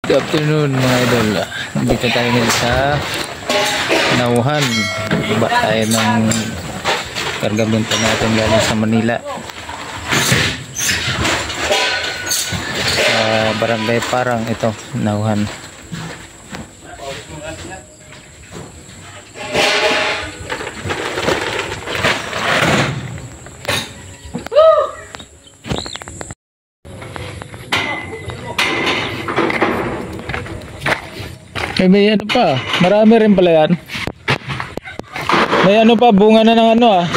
Good afternoon mga idol. Dito tayo ngayon sa Nauhan. Iba tayo ng kargabunta natin galing sa Manila. Barangay Parang ito, Nauhan. May ano pa, marami rin pala yan. May ano pa, bunga na ng ano ah.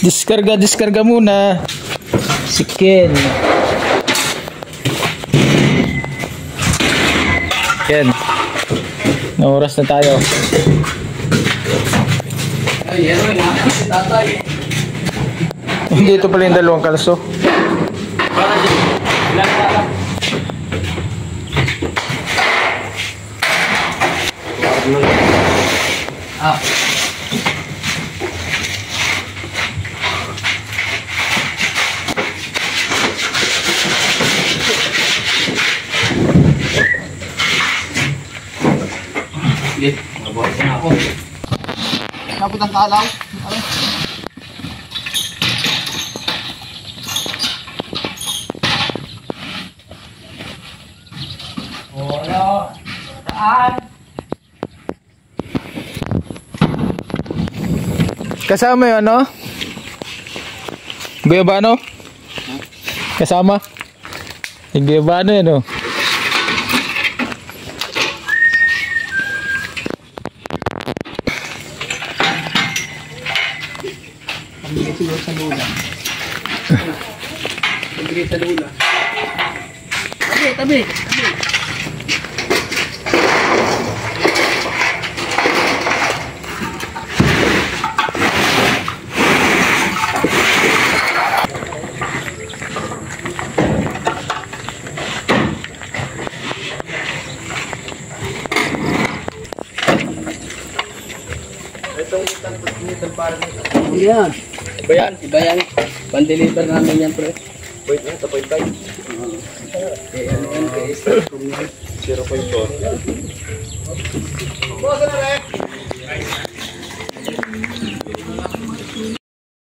Diskarga muna. Sikin. Yan. Na oras na tayo. Ay, yan na. Tatay. Dito pala yung dalawang kalso. Ah. Sige, mabuhat na ako. Kapit ang kalaw. Wala. Saan? Kasama yung ano? Guyabano? Kasama? Yung Guyabano yan o. Pamigay siguro sa lula. Pamigay sa lula. Tabi. Yan. Iba yan. Pan-deliver namin yan, pre. Wait na, 2.5. Yan, guys. 0.4.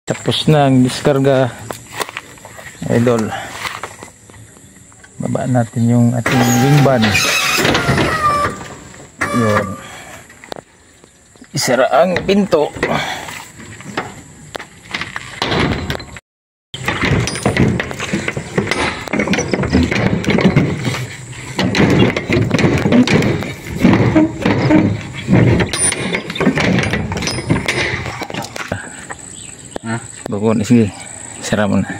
Tapos na ang diskarga, idol. Baba natin yung ating wingban. Yun. Isara ang pinto. Bago na, sige. Sara mo na.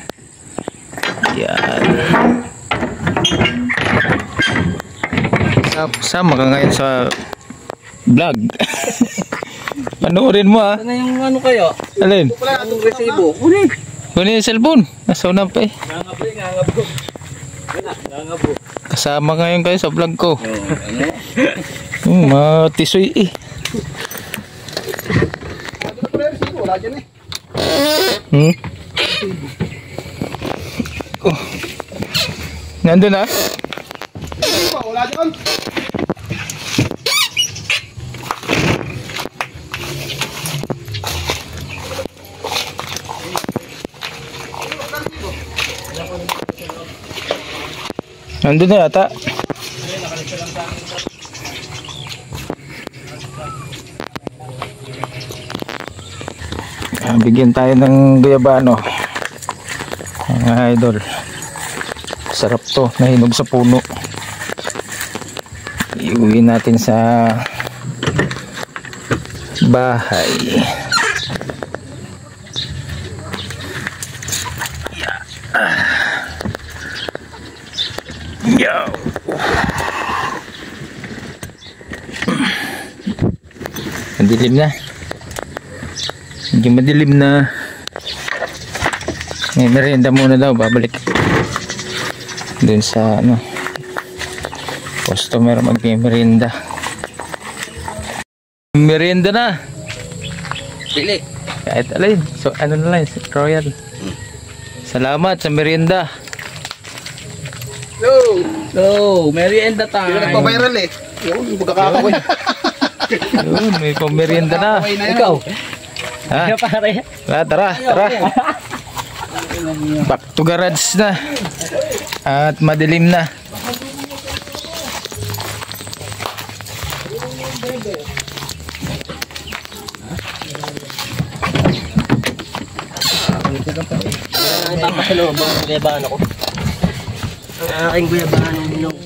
Yan. Sama ka ngayon sa vlog. Panoorin mo ah. Ano yung ano kayo? Alin? Anong resibo? Kunin yung cellphone. Nasa una pa eh. Ngangabo. Kasama ngayon kayo sa vlog ko. Ano? Matisoy eh. Ano pala yung resibo? Wala dyan eh. Oh. Nandun ah? Wala dyan. Nandun na yata. Bigyan tayo ng guyabano, mga idol. Sarap to, nahinog sa puno. Iuwi natin sa bahay. Yo. Madilim na. Medyo madilim na. May merienda muna daw, babalik dun sa ano, customer magme-merienda. Merienda na. Bili. Kahit alin. So, ano na lang, Royal. Salamat sa merienda. Merienda time. Yung nagpa-viral eh. Yung pagkakakawin. Yun, may pamerienda na. Ikaw. Ha? Pare. Tara. Back to garage na. At madilim na. Tapos sa loob ang guyabahan ako. Ang aking guyabahan ng hinog.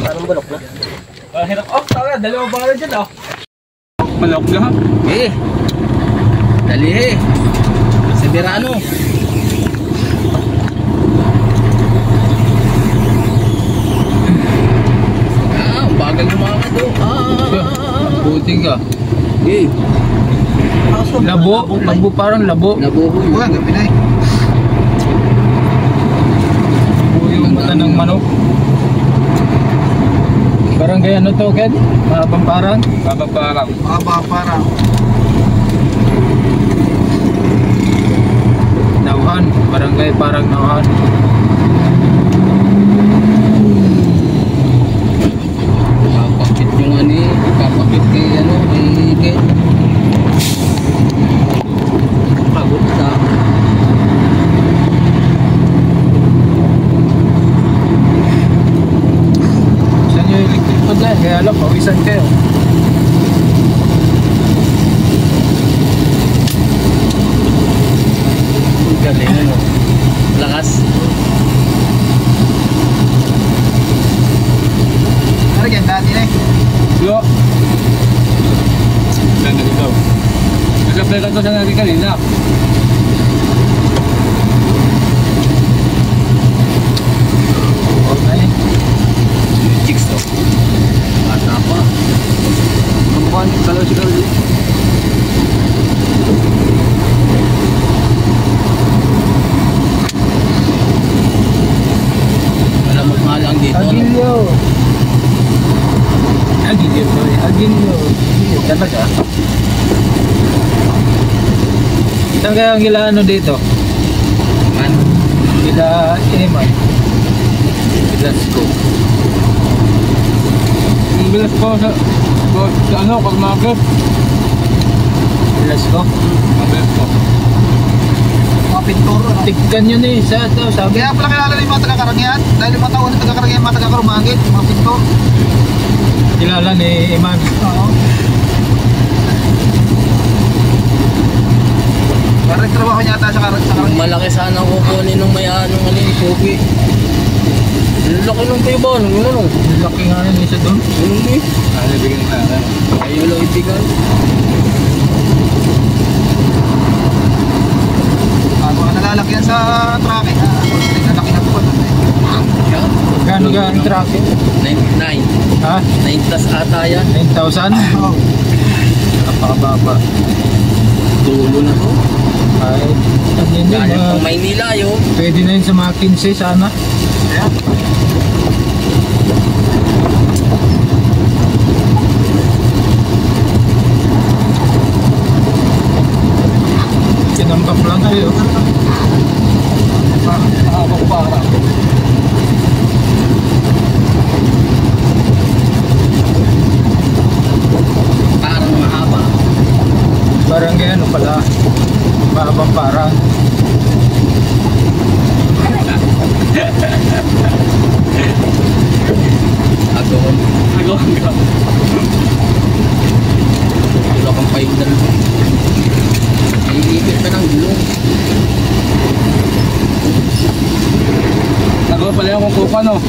Parang bulok na. Hirap. Oh, tara. Dalawang bala dyan oh. Malok na. Dali sa Verano. Ang bagal lumakad do. Buti ka. Eh. Labo parang labo. Nabuho yun. Buwan, gabi na eh. Yung mata ng manok. Parang kaya ano to, Ken? Mahabang parang? Maba para. Nauhan. Barangay parang nauhan. Kapakit yung kapakit kay kay pagod na. Saan nyo yung electric pod na? Kaya alam, pawisan kayo. Galing ano. Lakas. Ano yan, dati na eh. Yo. Ganda dito. Nag-apply ka to sa natin kanina. Okay. Chicks to. Bata pa. Kamukhaan kalau si Carly. Malamang nga lang dito. Agilio. Agilio. Talaga. Saan kaya ang gila ano dito? Man. Gila Eman. Gila Scope. Ang bilas ko sa ano, pag market. Gila Scope. Ang bilas ko. Mga pinturo. No? Tigkan yun eh. Sa ito, sabi. Kaya pala kilala ng mga taga-Karangian. Dahil 5 taon na taga-Karangian, mga taga-Karumagit. Mga pintor. Kilala ni Eman. Oo. Parang trabaho niya ata sa Karangian. Malaki sana kukunin ng may anong Pogi. Ang laki nung tiba, ano? Laki nga yun isa doon. Ano eh? Ano bigyan ng sana? Ayaw lang ibigay. Mga nalalaki yan sa traffic. Nalalaki na po. Gano'n ka ang traffic? 99. Ha? 9 plus ata yan. 9,000? Oo. Napakababa. Tulo na to. Ay, ano yun yun? Kaya pang Maynila yun. Pwede na yun sa mga 15 sana. Ayan. Tinambak lang kayo. Habang para. Parang mahaba. Barangay ano pala? Mahabang parang. Agawan. Agawan ka. Wala kang paindal. Iipit pa ng gulong. Nagawa pala yung kukupa no.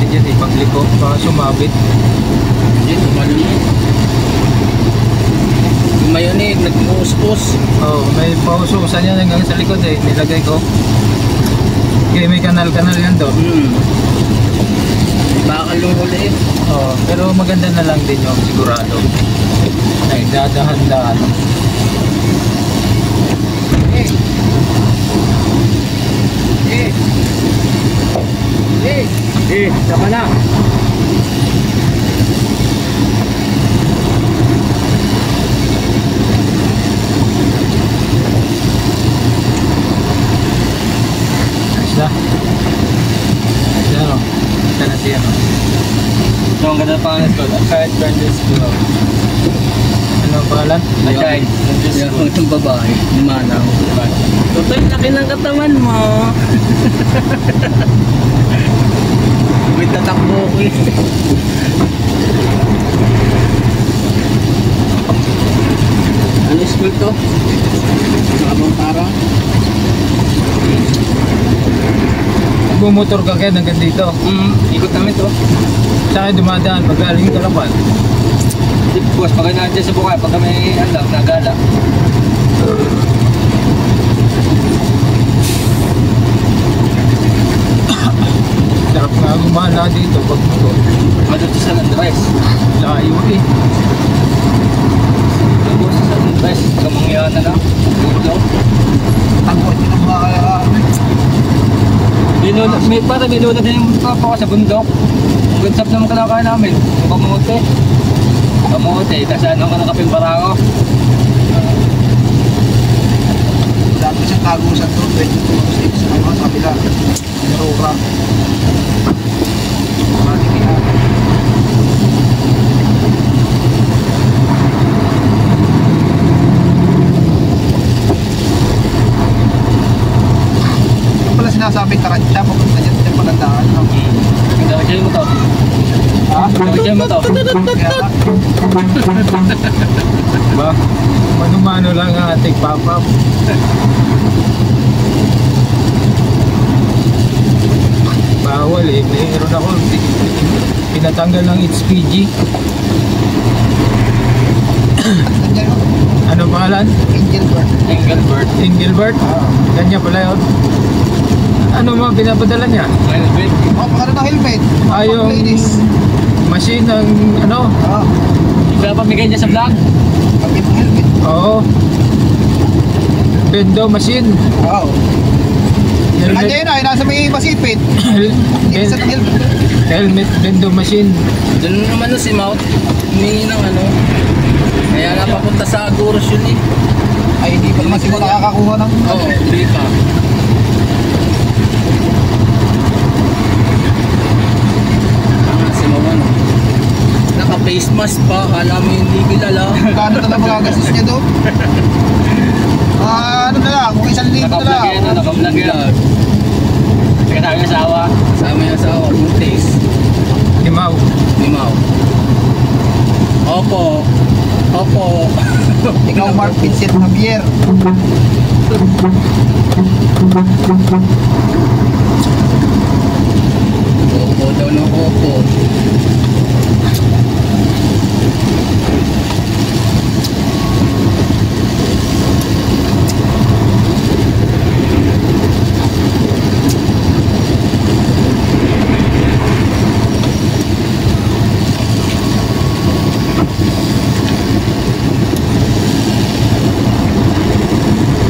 natin dyan eh, pagliko, baka sumabit. Yan, maliit. Yung mayonig, nag-uus-us. Oh, may paususan yan hanggang sa likod eh, nilagay ko. Okay, may kanal-kanal yan doon. Bakal yung huli. Oh, pero maganda na lang din yung sigurado. Ay, dadahan-dahan. Sama na. Ayos na. Ayos na, no? Ito na siya, no? So, ang ganda pa ng school. Kahit Branches School. Ano ang pangalan? Kahit Branches Yan School. yung babae, manaw. Totoy, laki ng katawan mo. May tatakbo ko eh. Ano school to? Nakabang parang? Bumotor ka kaya hanggang dito. Ikot namin to. Sa akin dumadaan, pag galing ka lang ba? Boss, pag nandiyan sa bukay, pag kami alam, nagala. Sarap nga gumala dito pag motor. Maduto sa Landres. Layo eh. Boss, sa Landres. Kamangyahan na lang. Dito. Tango, hindi na makakaya. Para binuna din yung papa ko sa bundok. Good stop naman kalakain namin. Yung kamote. Kamote, kasi ano ka nakaping barako. Dati siyang tagusan doon, 22 sa ano, sa kabila. Narura. Maraming kina. Ano pala sinasabing Tarantya, pupunta dyan sa Palandaan. No? Nagdawagyan mo to. Ha? Nagdawagyan mo to. Kaya nga, Diba? Mano-mano lang ang ating papa. Bawal eh. Mayroon ako. Pinatanggal ng HPG. nandiyan yun. Ano pangalan? Angel Bird. Engelbert. Engelbert? Ganyan pala yun. Ano mga pinapadala niya? Engelbert. Oh, magkano ng helmet? Ay, yung Ladies. machine ng ano? Ah, Pinapamigay niya sa vlog. pagkit ng helmet. Oo. Bendo machine. Wow. Nandiyan yun ay, nasa may masipit. Isa ng helmet. Helmet bendo machine. Doon naman no, si Maut. Humingi ng ano. Kaya nga papunta sa Agoros yun eh. Ay, hindi pa naman siguro nakakakuha ng... Oo, hindi pa. Si Mawan. Naka-face mask pa. Kala mo hindi kilala. Kano na lang magagastos niya doon? Ano na lang, kung 1,000 na Naka-vlog lang. yan, naka-vlog yan. Sige tayo ng asawa. Sama yung asawa. Buntis. Limaw. Ni Mau. Opo. Opo. Ikaw Mark Vincent Javier. Opo daw ng opo.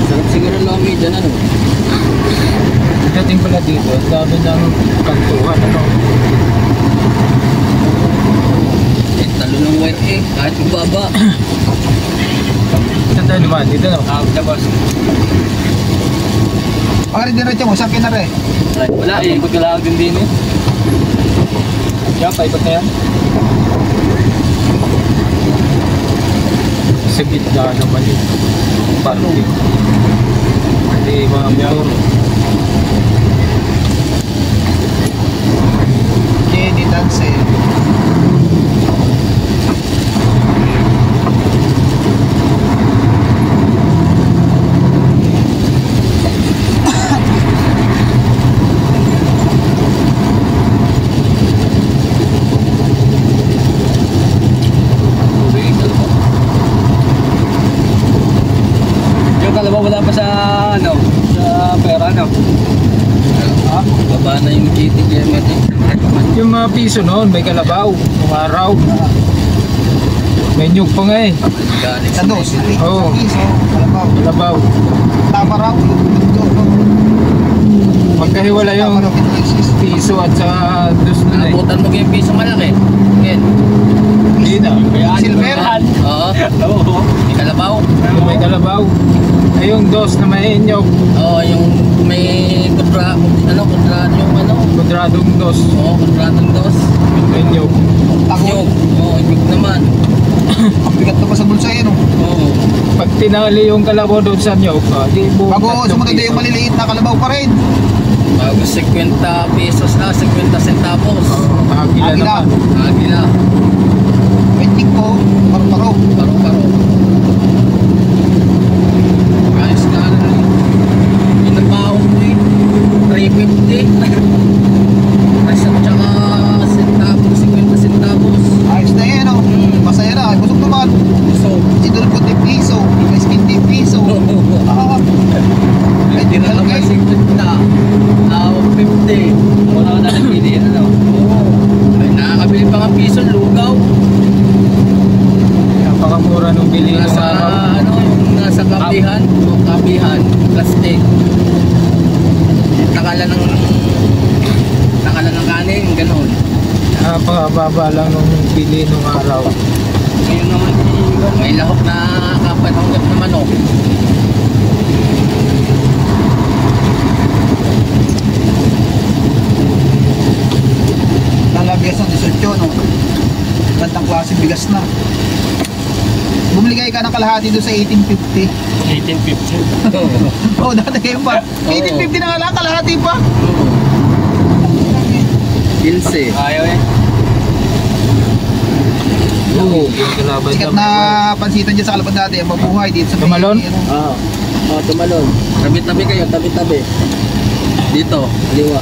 Sarap siguro lomi dyan ano. Dating pala dito, ang dami ng kantuhan. Ano? Talo ng white eh. Kahit baba. Saan tayo naman? Dito no? Tawag na boss. Pagkarin diretso mo, saan kinare? Wala eh, ikot ka lang din din eh. Yan, paikot na yan. Sa gitna naman yun. Parking. Hindi mga motor. Jenny Dance. wala pa sa ano, sa pera no. Baba na yung kitik yan. Yung mga piso noon, may kalabaw, mga araw. May nyug pa nga eh. Sa dos, Oo. sa piso, kalabaw. Kalabaw. Tama raw, yung no? Magkahiwala yung Tama raw, pinag-exist. piso at sa dos na eh. Nabutan mo yung piso malaki. Ken. Hindi na. Silver? Oo. Oo. May kalabaw. Yung may kalabaw. Ay yung dos na may nyug. Oo, yung may kudra, yung Kwadradong dos. Oo, kudratong dos. May nyug. Yung, oo, yung naman. Ang bigat na pa sa bulsa eh, no? Oo. Pag tinali yung kalabaw doon sa nyug, di buong Bago sumunod na yung maliliit na kalabaw pa rin. Bago 50 pesos na, 50 centavos. Agila Agila. naman. Agila. Waiting ko, paro-paro. Paro-paro. Ayos na ano eh. Inabaong mo eh. 350. At saka centavos, 50 centavos. Ayos na yan, no? Masaya na, busog naman. So, Idol ko 10 piso, skin 10 piso. Ah, ay di na lang okay. 50. 50. Wala na nagpili ano. Oo. Ay nakakabili pa ng piso, lugaw. Napakamura nung bili ng Nasa araw. ano, yung nasa kabihan, yung kabihan, plastic. Takala ng kanin, gano'n. Napakababa lang nung bili nung araw. Ngayon naman, may lahok na kapatanggap na manok. Nalabias ng 18, no? Gandang klaseng bigas na. Bumili kayo ka ng kalahati doon sa 1850. 1850. Oo, dati kayo pa. 1850 na nga lang, kalahati pa. Ilse. Ayaw eh. Oo, yung kalaban Sikat na pansitan dyan sa Kalaban dati, ang mabuhay dito sa Tumalon? Oo. Oh, tumalon. Tabi-tabi kayo, tabi-tabi. Dito, liwa.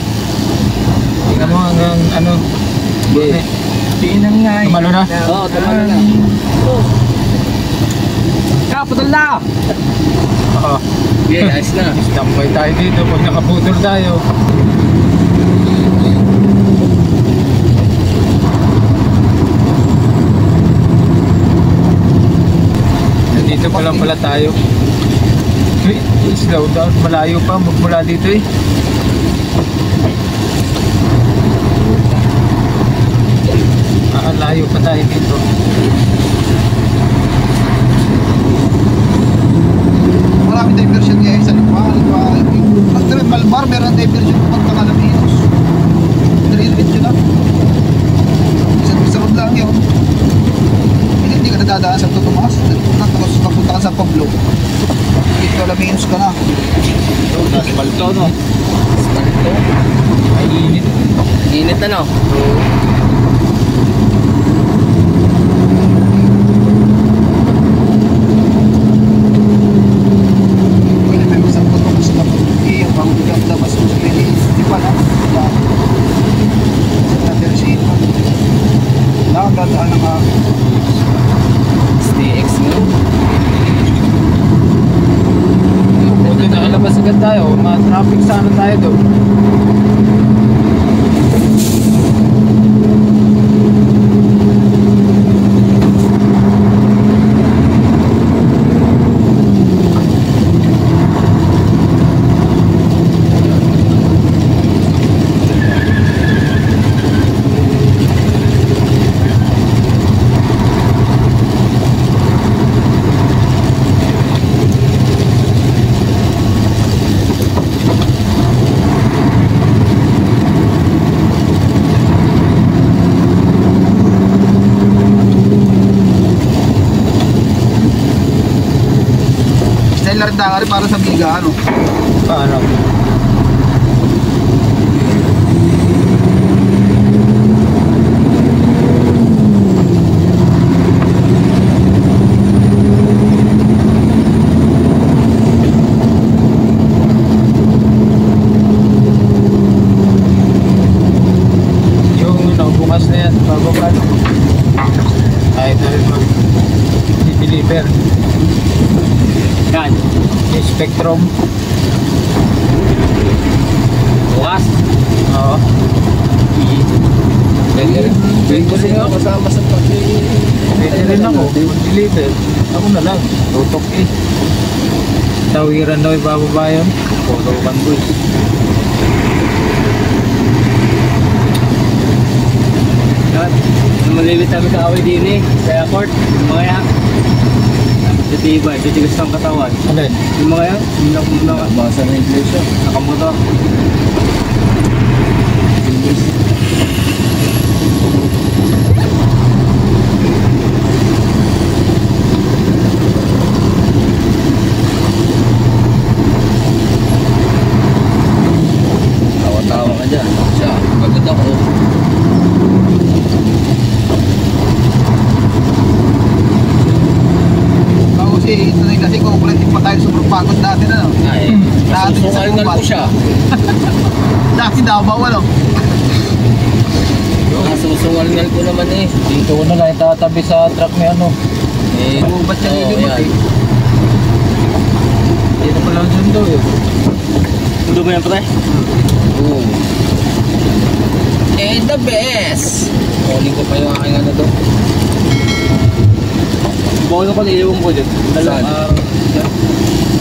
Tingnan mo hanggang ano. Okay. Tinang nga eh. Tumalo na? Oo, tumalon na. Kaputol na! Oo. Okay, ayos na. Tambay tayo dito pag nakaputol tayo. Nandito pa lang pala tayo. Uy, slow down. Malayo pa magmula dito eh. Layo pa tayo dito. Maraming diversion ngayon sa Lipa. Pag Malbar, meron diversion pag Calaminos. Diretso lang. Sa road lang yun. Hindi ka nadadaan sa Totomas. Tapos magpunta ka sa Pablo. Dito Calaminos ka na. Balto no. Spalito. Ay, init. Init ano? Pwede may isang Totomas na yung pangbigang labas mo sa Pilipinas. Di ba na? Sa Tercino. Nakagandaan ng STX mo. Buti nakalabas agad tayo. Ma-traffic sana tayo doon. Larindangan para sa biga, ano? Paano? Yung ano, bukas na yan, bago pa ano. Kahit na rin mag-deliver. Yan. Yung Spectrum. Bukas. Oo. Pwede rin. Pwede rin ako. Kasama sa pati. Pwede rin ako. Deliver. Ako na lang. Tutok eh. Tawiran daw ibababa yun. Tutukan ko eh. Yan. Maliliit kami kaaway din eh. Sa airport. Yung mga yan. Titibay. Titigas ng katawan. Alin? Yung mga yan. Yung Basa na English yun. nakamotor. Tawa-tawa ka dyan. Siya, pagod ako. Ako si Tunay kasi kukulitin pa tayo sobrang pagod dati na. No? Ay, Dati sa nasusungal Kubat. ko siya. Dati Davao, ano? Nasusungal ko naman eh. Dito ko na lang itatabi sa truck ni ano. Eh, Kubat siya oo, nilibot yan. eh. Dito pa lang sundo eh. Tulo mo yan, pre? Boom. Eh, the best! Calling ko pa yung aking ano doon. Bono ko niliwang ko dyan. Saan?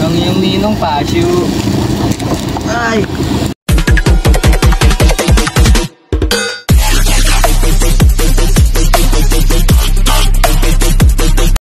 Ang yung ninong pasyo. Ay!